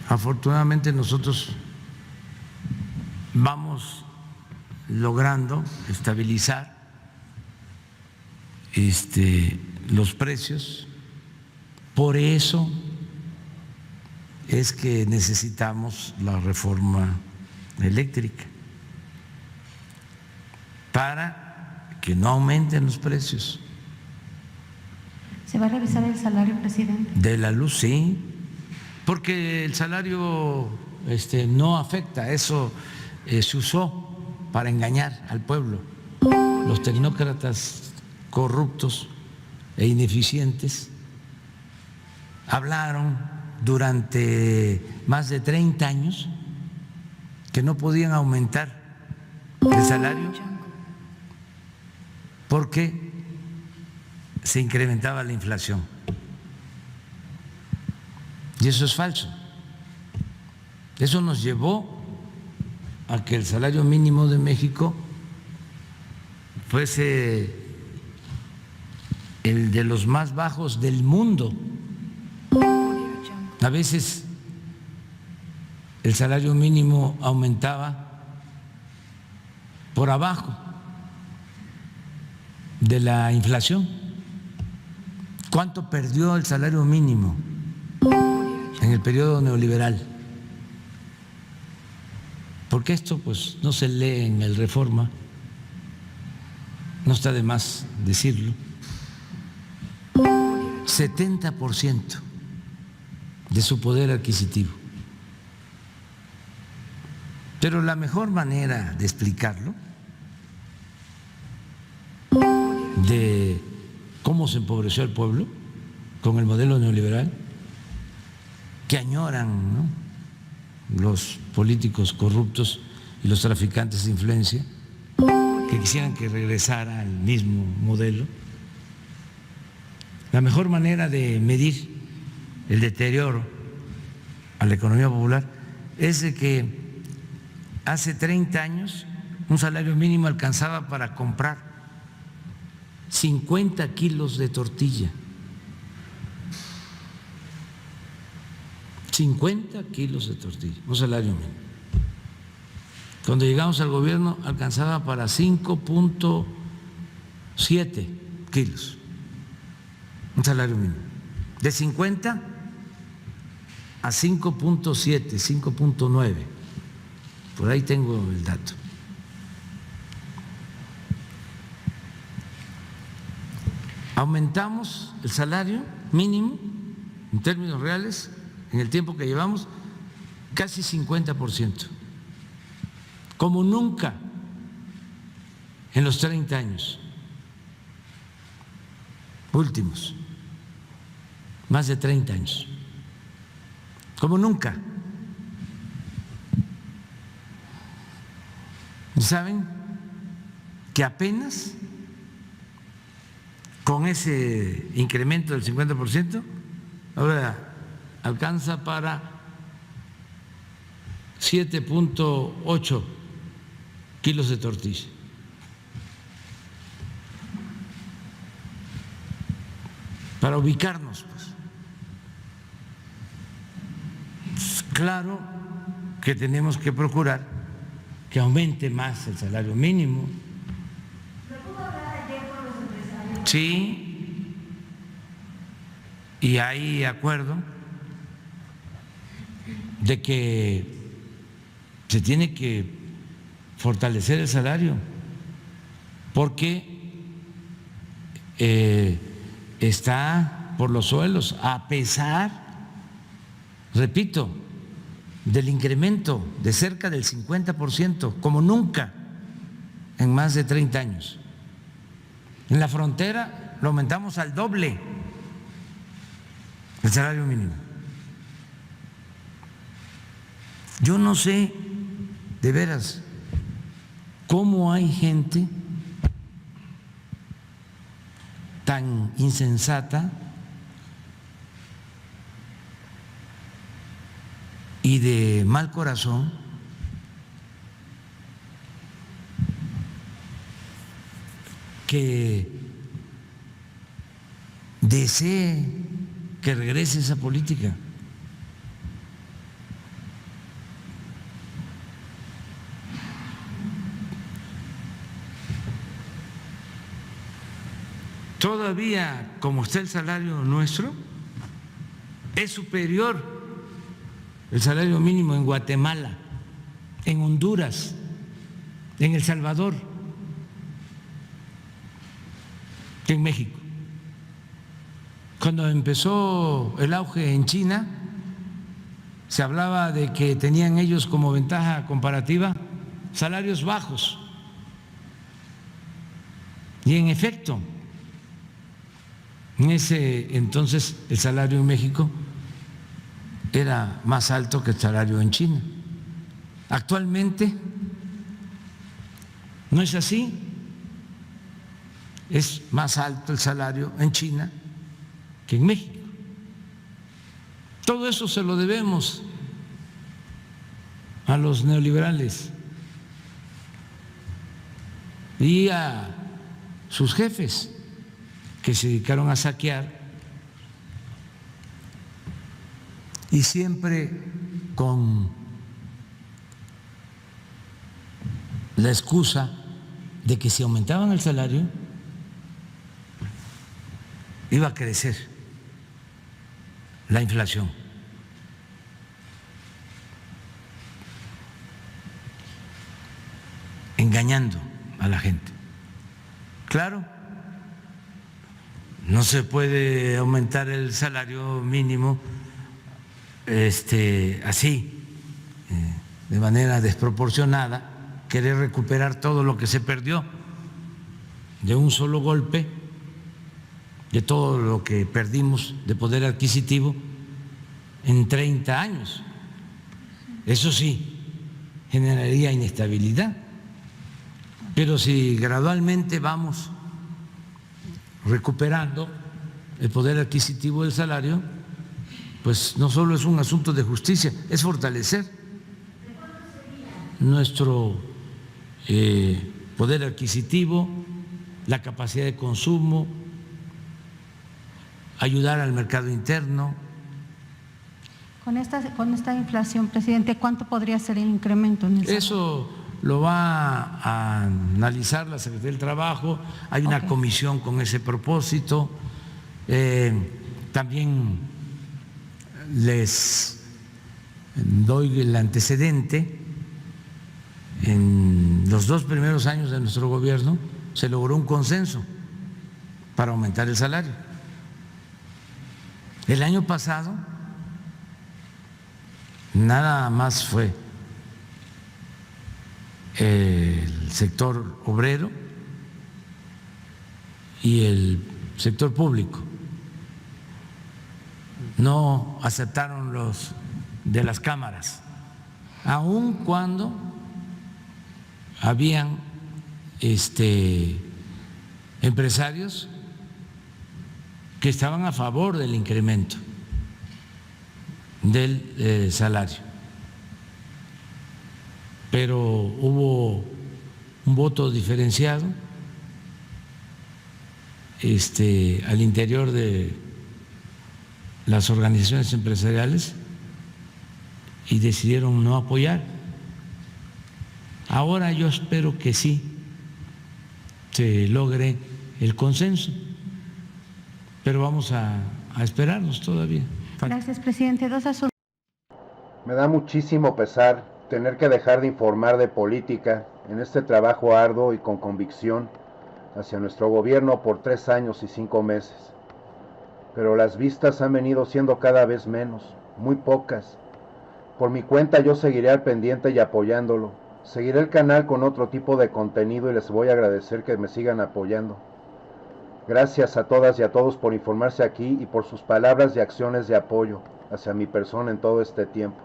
afortunadamente nosotros vamos logrando estabilizar los precios. Por eso es que necesitamos la reforma eléctrica, para que no aumenten los precios. ¿Se va a revisar el salario, presidente? De la luz, sí, porque el salario no afecta, eso se usó para engañar al pueblo. Los tecnócratas corruptos e ineficientes hablaron durante más de 30 años que no podían aumentar el salario porque se incrementaba la inflación. Y eso es falso. Eso nos llevó a que el salario mínimo de México fuese el de los más bajos del mundo. A veces el salario mínimo aumentaba por abajo de la inflación. ¿Cuánto perdió el salario mínimo en el periodo neoliberal? Porque esto pues no se lee en el Reforma, no está de más decirlo. 70% de su poder adquisitivo. Pero la mejor manera de explicarlo, de cómo se empobreció el pueblo con el modelo neoliberal, que añoran, ¿no?, los políticos corruptos y los traficantes de influencia, que quisieran que regresara al mismo modelo. La mejor manera de medir el deterioro a la economía popular es de que hace 30 años un salario mínimo alcanzaba para comprar 50 kilos de tortilla. 50 kilos de tortilla, un salario mínimo. Cuando llegamos al gobierno alcanzaba para 5.7 kilos, un salario mínimo. De 50 a 5.7, 5.9, por ahí tengo el dato. Aumentamos el salario mínimo en términos reales en el tiempo que llevamos casi 50%, como nunca en los 30 años últimos, más de 30 años, como nunca. ¿Y saben que apenas con ese incremento del 50%, ahora alcanza para 7.8 kilos de tortilla? Para ubicarnos, pues, claro que tenemos que procurar que aumente más el salario mínimo. Sí, y hay acuerdo de que se tiene que fortalecer el salario porque está por los suelos, a pesar, repito, del incremento de cerca del 50%, como nunca en más de 30 años. En la frontera lo aumentamos al doble, el salario mínimo. Yo no sé, de veras, cómo hay gente tan insensata y de mal corazón que desee que regrese esa política. todavía como está el salario nuestro, es superior el salario mínimo en Guatemala, en Honduras, en El Salvador, que en México. Cuando empezó el auge en China, se hablaba de que tenían ellos como ventaja comparativa salarios bajos. Y en efecto, en ese entonces el salario en México era más alto que el salario en China. Actualmente no es así. Es más alto el salario en China que en México. Todo eso se lo debemos a los neoliberales y a sus jefes que se dedicaron a saquear, y siempre con la excusa de que si aumentaban el salario iba a crecer la inflación. Engañando a la gente. Claro, no se puede aumentar el salario mínimo así, de manera desproporcionada, querer recuperar todo lo que se perdió de un solo golpe, de todo lo que perdimos de poder adquisitivo en 30 años. Eso sí, generaría inestabilidad. Pero si gradualmente vamos recuperando el poder adquisitivo del salario, pues no solo es un asunto de justicia, es fortalecer nuestro poder adquisitivo, la capacidad de consumo, ayudar al mercado interno. Con esta inflación, presidente, ¿cuánto podría ser el incremento en el salario? Eso lo va a analizar la Secretaría del Trabajo, hay una comisión con ese propósito. También les doy el antecedente: en los 2 primeros años de nuestro gobierno se logró un consenso para aumentar el salario. El año pasado nada más fue el sector obrero y el sector público. No aceptaron los de las cámaras, aun cuando habían empresarios que estaban a favor del incremento del salario. Pero hubo un voto diferenciado al interior de las organizaciones empresariales y decidieron no apoyar. Ahora yo espero que sí se logre el consenso, pero vamos a esperarnos todavía. Gracias, presidente. 2 asuntos. Me da muchísimo pesar tener que dejar de informar de política en este trabajo arduo y con convicción hacia nuestro gobierno por 3 años y 5 meses. Pero las vistas han venido siendo cada vez menos, muy pocas. Por mi cuenta yo seguiré al pendiente y apoyándolo. Seguiré el canal con otro tipo de contenido y les voy a agradecer que me sigan apoyando. Gracias a todas y a todos por informarse aquí y por sus palabras y acciones de apoyo hacia mi persona en todo este tiempo.